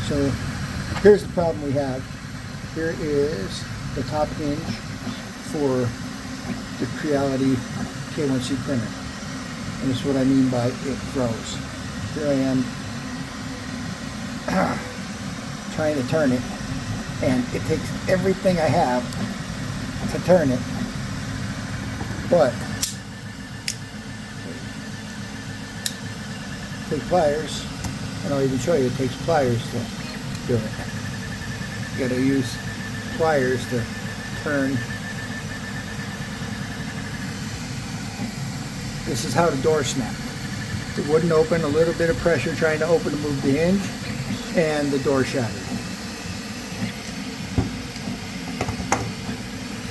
So here's the problem we have. Here is the top hinge for the Creality K1C printer. And this is what I mean by it froze. Here I am trying to turn it, and it takes everything I have to turn it, but take pliers, and I'll even show you it takes pliers to do it. You gotta use pliers to turn. This is how the door snapped. It wouldn't open, a little bit of pressure trying to open to move the hinge, and the door shattered.